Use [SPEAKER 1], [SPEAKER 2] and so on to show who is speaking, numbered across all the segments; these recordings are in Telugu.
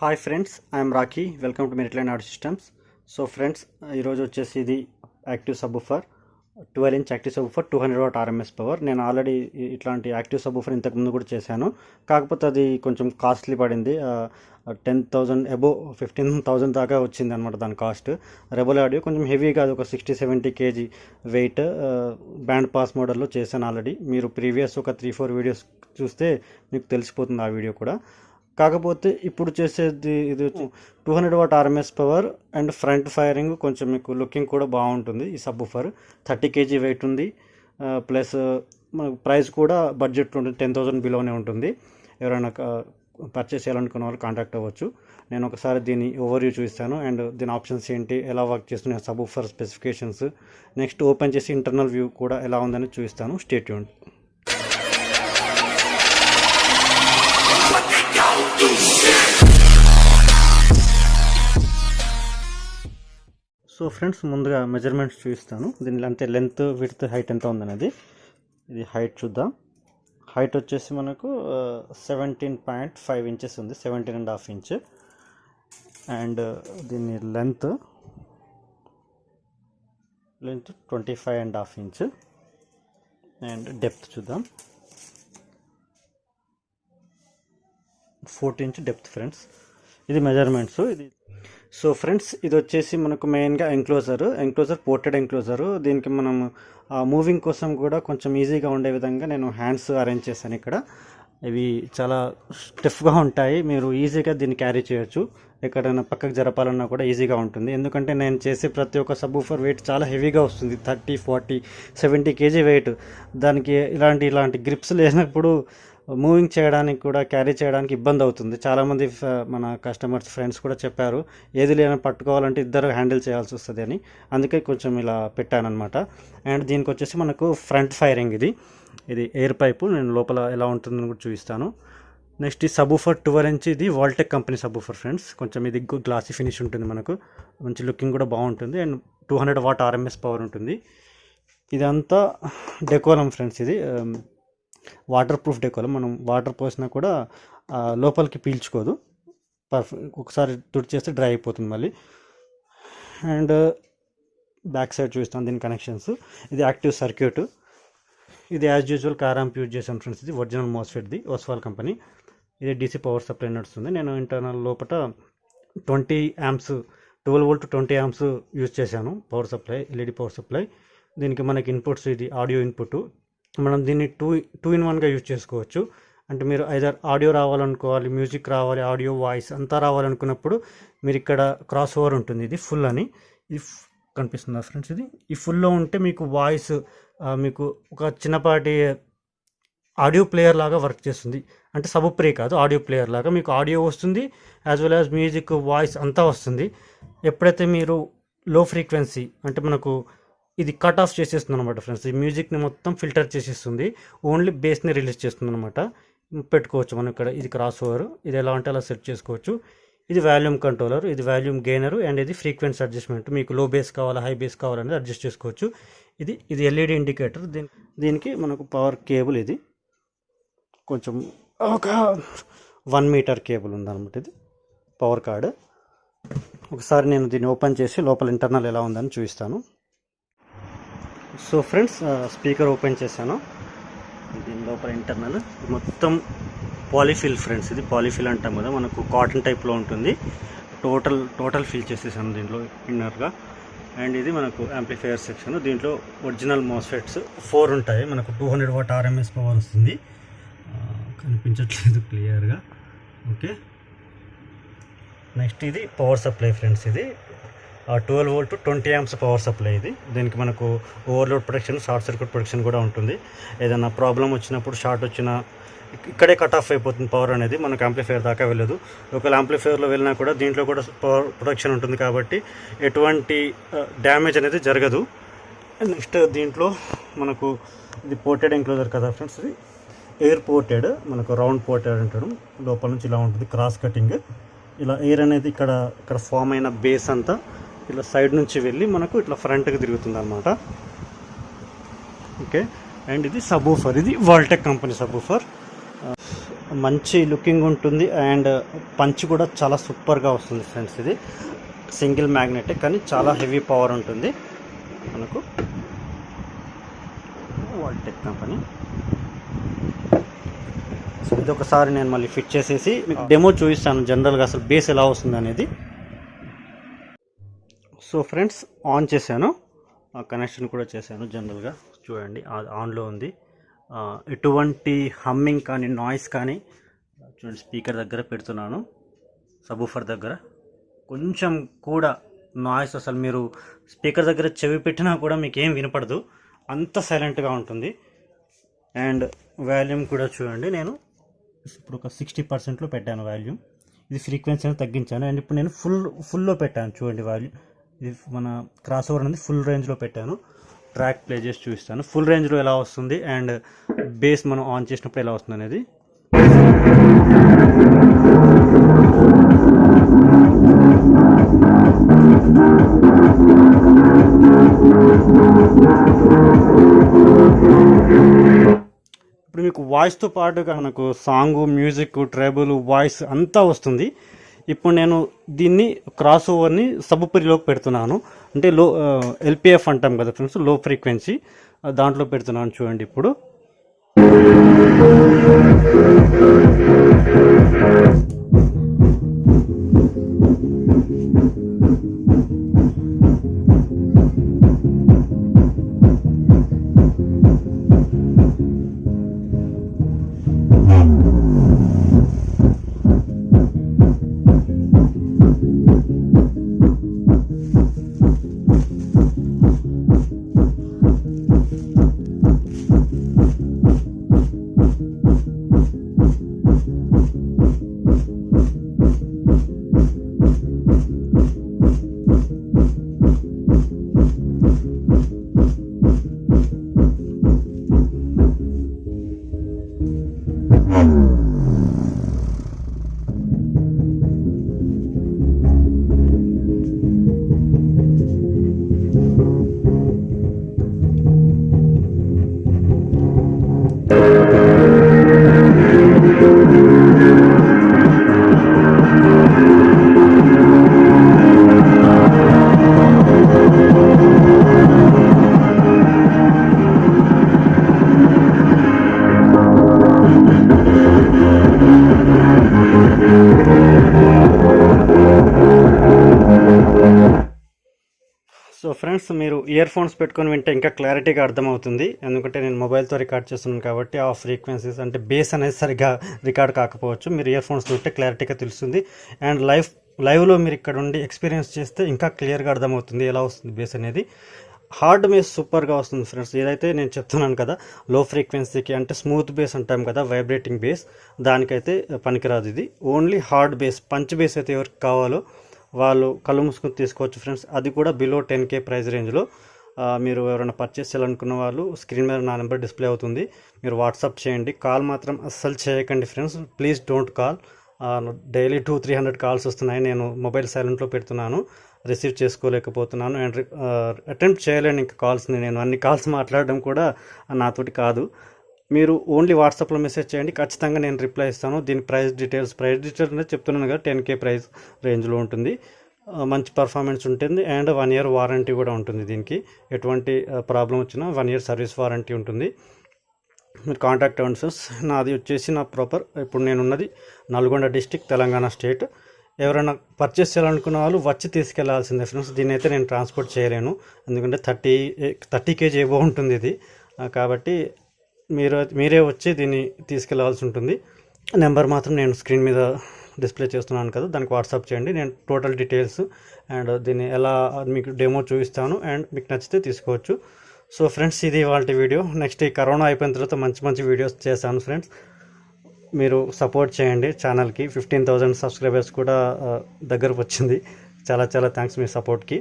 [SPEAKER 1] Hi friends, I'm Rocky. Welcome to Meritline audio systems. So friends, ఈరోజు వచ్చేసి ఇది active subwoofer 12" active subwoofer 200W RMS power. నేను ఆల్రెడీ ఇట్లాంటి యాక్టివ్ సబ్బూఫర్ ఇంతకుముందు కూడా చేశాను, కాకపోతే అది కొంచెం కాస్ట్లీ పడింది. 10,000 అబోవ్ 15,000 దాకా వచ్చింది అనమాట దాని కాస్ట్. రెబల్ ఆడియో కొంచెం హెవీ కాదు, ఒక 60-70 kg వెయిట్. బ్యాండ్ పాస్ మోడల్లో చేశాను ఆల్రెడీ. మీరు ప్రీవియస్ ఒక 3-4 వీడియోస్ చూస్తే మీకు తెలిసిపోతుంది ఆ వీడియో కూడా. కాకపోతే ఇప్పుడు చేసేది ఇది 200W RMS power and front firing, కొంచెం మీకు లుకింగ్ కూడా బాగుంటుంది. ఈ సబ్బూఫర్ 30 kg వెయిట్ ఉంది, ప్లస్ మనకు ప్రైస్ కూడా బడ్జెట్లో ఉంటుంది, 10,000 బిలోనే ఉంటుంది. ఎవరైనా పర్చేస్ చేయాలనుకున్న వాళ్ళు కాంటాక్ట్ అవ్వచ్చు. నేను ఒకసారి దీని ఓవర్వ్యూ చూపిస్తాను అండ్ దీని ఆప్షన్స్ ఏంటి, ఎలా వర్క్ చేస్తున్నాయి, సబ్బూఫర్ స్పెసిఫికేషన్స్, నెక్స్ట్ ఓపెన్ చేసి ఇంటర్నల్ వ్యూ కూడా ఎలా ఉందని చూపిస్తాను. Stay tuned. సో ఫ్రెండ్స్, ముందుగా మెజర్మెంట్స్ చూపిస్తాను. దీని అంతే లెంత్, విడ్త్, హైట్ ఎంత ఉందనేది. ఇది హైట్ చూద్దాం. హైట్ వచ్చేసి మనకు 17.5 ఇంచెస్ ఉంది, 17.5 ఇంచ్. అండ్ దీని లెంత్ 25.5 ఇంచ్. అండ్ డెప్త్ చూద్దాం, 14 ఇంచ్ డెప్త్ ఫ్రెండ్స్. ఇది మెజర్మెంట్స్. ఇది సో ఫ్రెండ్స్, ఇది వచ్చేసి మనకు మెయిన్గా ఎంక్లోజర్ పోర్టెడ్ ఎంక్లోజరు. దీనికి మనం మూవింగ్ కోసం కూడా కొంచెం ఈజీగా ఉండే విధంగా నేను హ్యాండ్స్ అరేంజ్ చేశాను ఇక్కడ. ఇవి చాలా స్టిఫ్గా ఉంటాయి, మీరు ఈజీగా దీన్ని క్యారీ చేయొచ్చు. ఎక్కడైనా పక్కకు జరపాలన్నా కూడా ఈజీగా ఉంటుంది. ఎందుకంటే నేను చేసే ప్రతి ఒక్క సబ్బూఫర్ వెయిట్ చాలా హెవీగా వస్తుంది, 30, 40, 70 kg వెయిట్. దానికి ఇలాంటి గ్రిప్స్ లేనప్పుడు మూవింగ్ చేయడానికి కూడా, క్యారీ చేయడానికి ఇబ్బంది అవుతుంది. చాలామంది మన కస్టమర్స్, ఫ్రెండ్స్ కూడా చెప్పారు, ఏది లేని పట్టుకోవాలంటే ఇద్దరు హ్యాండిల్ చేయాల్సి వస్తుంది అని. అందుకే కొంచెం ఇలా పెట్టానమాట. అండ్ దీనికి వచ్చేసి మనకు ఫ్రంట్ ఫైరింగ్, ఇది ఎయిర్ పైపు. నేను లోపల ఎలా ఉంటుందని కూడా చూపిస్తాను. నెక్స్ట్ ఈ సబ్బూఫర్ 12" ఇది వాల్టెక్ కంపెనీ సబ్బూఫర్ ఫ్రెండ్స్. కొంచెం ఇది గ్లాసీ ఫినిష్ ఉంటుంది, మనకు మంచి లుకింగ్ కూడా బాగుంటుంది. అండ్ 200W RMS పవర్ ఉంటుంది. ఇదంతా డెకోలం ఫ్రెండ్స్. ఇది వాటర్ ప్రూఫ్ డెకోలం. మనం వాటర్ పోసినా కూడా లోపలికి పీల్చుకోదు, ఒకసారి తుడిచేస్తే డ్రై అయిపోతుంది మళ్ళీ. అండ్ బ్యాక్ సైడ్ చూస్తాను దీని కనెక్షన్స్. ఇది యాక్టివ్ సర్క్యూట్. ఇది యాజ్ యూజువల్ కారాంప్ యూజ్ చేశాను ఫ్రెండ్స్. ఇది ఒరిజినల్ మోస్ఫెట్ది, ఓస్వాల్ కంపెనీ. ఇది DC పవర్ సప్లై నడుస్తుంది. నేను ఇంటర్నల్ లోపల 20 amps 12V 20 amps యూజ్ చేశాను power supply, LED power supply. దీనికి మనకి ఇన్పుట్స్, ఇది ఆడియో ఇన్పుట్. మనం దీన్ని 2-in-1గా యూజ్ చేసుకోవచ్చు. అంటే మీరు ఐదర్ ఆడియో రావాలనుకోవాలి, మ్యూజిక్ రావాలి, ఆడియో వాయిస్ అంతా రావాలనుకున్నప్పుడు మీరు ఇక్కడ క్రాస్ ఓవర్ ఉంటుంది. ఇది ఫుల్ అని, ఇది కనిపిస్తుందా ఫ్రెండ్స్? ఈ ఫుల్లో ఉంటే మీకు వాయిస్, మీకు ఒక చిన్నపాటి ఆడియో ప్లేయర్ లాగా వర్క్ చేస్తుంది. అంటే సబ్బూఫర్ కాదు, ఆడియో ప్లేయర్ లాగా మీకు ఆడియో వస్తుంది, as well as music, voice అంతా వస్తుంది. ఎప్పుడైతే మీరు లో ఫ్రీక్వెన్సీ, అంటే మనకు ఇది కట్ ఆఫ్ చేసేస్తుంది అనమాట ఫ్రెండ్స్. ఈ మ్యూజిక్ని మొత్తం ఫిల్టర్ చేసేస్తుంది, ఓన్లీ బేస్ని రిలీజ్ చేస్తుంది అనమాట. పెట్టుకోవచ్చు మనం ఇక్కడ. ఇది క్రాస్ ఓవర్, ఇది ఎలా అంటే అలా సెట్ చేసుకోవచ్చు. ఇది వాల్యూమ్ కంట్రోలర్, ఇది వాల్యూమ్ గెయినర్, అండ్ ఇది ఫ్రీక్వెన్సీ అడ్జస్ట్మెంట్. మీకు లో బేస్ కావాలా, హై బేస్ కావాలనేది అడ్జస్ట్ చేసుకోవచ్చు. ఇది LED ఇండికేటర్. దీనికి మనకు పవర్ కేబుల్, ఇది కొంచెం ఒక 1 మీటర్ కేబుల్ ఉందన్నమాట. ఇది పవర్ కార్డ్. ఒకసారి నేను దీన్ని ఓపెన్ చేసి లోపల ఇంటర్నల్ ఎలా ఉందని చూపిస్తాను. సో ఫ్రెండ్స్, స్పీకర్ ఓపెన్ చేశాను. దీని లోపల ఇంటర్నల్ మొత్తం పాలిఫిల్ ఫ్రెండ్స్. ఇది పాలిఫిల్ అంటాం కదా, మనకు కాటన్ టైప్లో ఉంటుంది. టోటల్ ఫిల్ చేసేసాను దీంట్లో ఇన్నర్గా. అండ్ ఇది మనకు యాంప్లిఫైయర్ సెక్షన్. దీంట్లో ఒరిజినల్ మోస్ఫెట్స్ 4 ఉంటాయి. మనకు 200W RMS పవర్ వస్తుంది. కనిపించట్లేదు క్లియర్గా. ఓకే, నెక్స్ట్ ఇది పవర్ సప్లై ఫ్రెండ్స్. ఇది 12V 20 amps పవర్ సప్లై. దీనికి మనకు overload protection, short circuit protection కూడా ఉంటుంది. ఏదైనా ప్రాబ్లం వచ్చినప్పుడు, షార్ట్ వచ్చినా ఇక్కడే కట్ ఆఫ్ అయిపోతుంది పవర్ అనేది, మనకు యాంప్లిఫైయర్ దాకా వెళ్ళదు. ఒకవేళ యాంప్లిఫైయర్లో వెళ్ళినా కూడా దీంట్లో కూడా పవర్ ప్రొటెక్షన్ ఉంటుంది కాబట్టి ఎటువంటి డ్యామేజ్ అనేది జరగదు. నెక్స్ట్ దీంట్లో మనకు ఇది పోర్టెడ్ ఎంక్లోజర్ కదా ఫ్రెండ్స్. ఇది ఎయిర్ పోర్టెడ్, మనకు రౌండ్ పోర్టెడ్ అంటాడు. లోపల నుంచి ఇలా ఉంటుంది క్రాస్ కటింగ్. ఇలా ఎయిర్ అనేది ఇక్కడ ఫామ్ అయిన బేస్ అంతా ఇలా సైడ్ నుంచి వెళ్ళి మనకు ఇట్లా ఫ్రంట్కి తిరుగుతుంది అనమాట. ఓకే, అండ్ ఇది సబ్బూఫర్. ఇది వాల్టెక్ కంపెనీ సబ్బూఫర్. మంచి లుకింగ్ ఉంటుంది అండ్ పంచ్ కూడా చాలా సూపర్గా వస్తుంది ఫ్రెండ్స్. ఇది సింగిల్ మ్యాగ్నెటిక్ కానీ చాలా హెవీ పవర్ ఉంటుంది మనకు. వాల్టెక్ కంపెనీ. సో ఇది ఒకసారి నేను మళ్ళీ ఫిట్ చేసేసి మీకు డెమో చూపిస్తాను జనరల్గా అసలు బేస్ ఎలా వస్తుంది అనేది. సో ఫ్రెండ్స్ ఆన్ చేశాను, కనెక్షన్ కూడా చేశాను. జనరల్గా చూడండి ఆన్లో ఉంది. ఎటువంటి హమ్మింగ్ కానీ నాయిస్ కానీ చూడండి. స్పీకర్ దగ్గర పెడుతున్నాను, సబూఫర్ దగ్గర కొంచెం కూడా నాయిస్ అసలు మీరు స్పీకర్ దగ్గర చెవి పెట్టినా కూడా మీకు ఏం వినపడదు, అంత సైలెంట్గా ఉంటుంది. అండ్ వాల్యూమ్ కూడా చూడండి, నేను ఇప్పుడు ఒక 60%లో పెట్టాను వాల్యూమ్. ఇది ఫ్రీక్వెన్సీ తగ్గించాను అండ్ ఇప్పుడు నేను ఫుల్లో పెట్టాను చూడండి వాల్యూమ్. ఇది మన క్రాస్ ఓవర్ అనేది ఫుల్ రేంజ్లో పెట్టాను. ట్రాక్ ప్లే చేసి చూపిస్తాను ఫుల్ రేంజ్లో ఎలా వస్తుంది అండ్ బేస్ మనం ఆన్ చేసినప్పుడు ఎలా వస్తుంది అనేది. ఇప్పుడు మీకు వాయిస్తో పాటుగా మనకు సాంగ్, మ్యూజిక్, ట్రైబుల్, వాయిస్ అంతా వస్తుంది. ఇప్పుడు నేను దీన్ని క్రాస్ ఓవర్ని సబూఫర్లోకి పెడుతున్నాను. అంటే ఎల్పిఎఫ్ అంటాం కదా ఫ్రెండ్స్, లో ఫ్రీక్వెన్సీ, దాంట్లో పెడుతున్నాను చూడండి. ఇప్పుడు సో ఫ్రెండ్స్, మీరు ఇయర్ ఫోన్స్ పెట్టుకొని వింటే ఇంకా క్లారిటీగా అర్థమవుతుంది. ఎందుకంటే నేను మొబైల్తో రికార్డ్ చేస్తున్నాను కాబట్టి ఆ ఫ్రీక్వెన్సీస్ అంటే బేస్ అనేది సరిగ్గా రికార్డ్ కాకపోవచ్చు. మీరు ఇయర్ ఫోన్స్ వింటే క్లారిటీగా తెలుస్తుంది. అండ్ లైవ్లో మీరు ఇక్కడ ఉండి ఎక్స్పీరియన్స్ చేస్తే ఇంకా క్లియర్గా అర్థమవుతుంది ఎలా వస్తుంది బేస్ అనేది. హార్డ్ బేస్ సూపర్గా వస్తుంది ఫ్రెండ్స్. ఏదైతే నేను చెప్తున్నాను కదా, లో ఫ్రీక్వెన్సీకి అంటే స్మూత్ బేస్ అంటాం కదా, వైబ్రేటింగ్ బేస్, దానికైతే పనికిరాదు ఇది. Only hard base, punch base అయితే ఎవరికి కావాలో వాళ్ళు కళ్ళు మూసుకొని తీసుకోవచ్చు ఫ్రెండ్స్. అది కూడా బిలో 10K ప్రైస్ రేంజ్లో. మీరు ఎవరైనా పర్చేస్ చేయాలనుకున్న వాళ్ళు స్క్రీన్ మీద నా నెంబర్ డిస్ప్లే అవుతుంది, మీరు వాట్సాప్ చేయండి. కాల్ మాత్రం అస్సలు చేయకండి friends, please don't call. Daily 200-300 calls వస్తున్నాయి. నేను మొబైల్ సైలెంట్లో పెడుతున్నాను, రిసీవ్ చేసుకోలేకపోతున్నాను అండ్ అటెంప్ట్ చేయలేను ఇంకా కాల్స్ని. నేను అన్ని కాల్స్ మాట్లాడడం కూడా నాతోటి కాదు. మీరు ఓన్లీ వాట్సాప్లో మెసేజ్ చేయండి, ఖచ్చితంగా నేను రిప్లై ఇస్తాను. దీని ప్రైస్ డీటెయిల్స్ అనేది చెప్తున్నాను కదా, 10K ప్రైస్ రేంజ్లో ఉంటుంది. మంచి పర్ఫార్మెన్స్ ఉంటుంది అండ్ 1 year వారంటీ కూడా ఉంటుంది. దీనికి ఎటువంటి ప్రాబ్లం వచ్చినా 1 year సర్వీస్ వారంటీ ఉంటుంది. మీరు కాంటాక్ట్ అవ్వండి ఫ్రెండ్స్. నాది వచ్చేసి నా ప్రాపర్ ఇప్పుడు నేనున్నది నల్గొండ డిస్టిక్, తెలంగాణ స్టేట్. ఎవరైనా పర్చేస్ చేయాలనుకున్న వాళ్ళు వచ్చి తీసుకెళ్లాల్సిందే ఫ్రెండ్స్. దీన్ని అయితే నేను ట్రాన్స్పోర్ట్ చేయలేను, ఎందుకంటే 30 kg ఏవో ఉంటుంది ఇది. కాబట్టి మీరే వచ్చి దీన్ని తీసుకెళ్లాల్సి ఉంటుంది. నెంబర్ మాత్రం నేను స్క్రీన్ మీద డిస్ప్లే చేస్తున్నాను కదా, దానికి వాట్సాప్ చేయండి. నేను టోటల్ డీటెయిల్స్ అండ్ దీన్ని ఎలా మీకు డెమో చూపిస్తాను అండ్ మీకు నచ్చితే తీసుకోవచ్చు. సో ఫ్రెండ్స్, ఇది వాళ్ళ వీడియో. నెక్స్ట్ ఈ కరోనా అయిపోయిన తర్వాత మంచి వీడియోస్ చేశాను ఫ్రెండ్స్. మీరు సపోర్ట్ చేయండి ఛానల్కి. 15,000 సబ్స్క్రైబర్స్ కూడా దగ్గరకు వచ్చింది. చాలా థ్యాంక్స్ మీ సపోర్ట్కి.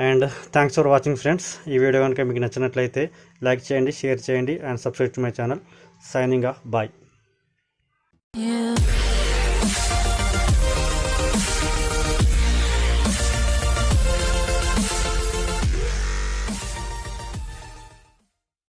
[SPEAKER 1] And thanks for watching friends. ఈ వీడియో కనుక మీకు నచ్చినట్లయితే లైక్ చేయండి, షేర్ చేయండి and subscribe to my channel. Signing off, bye.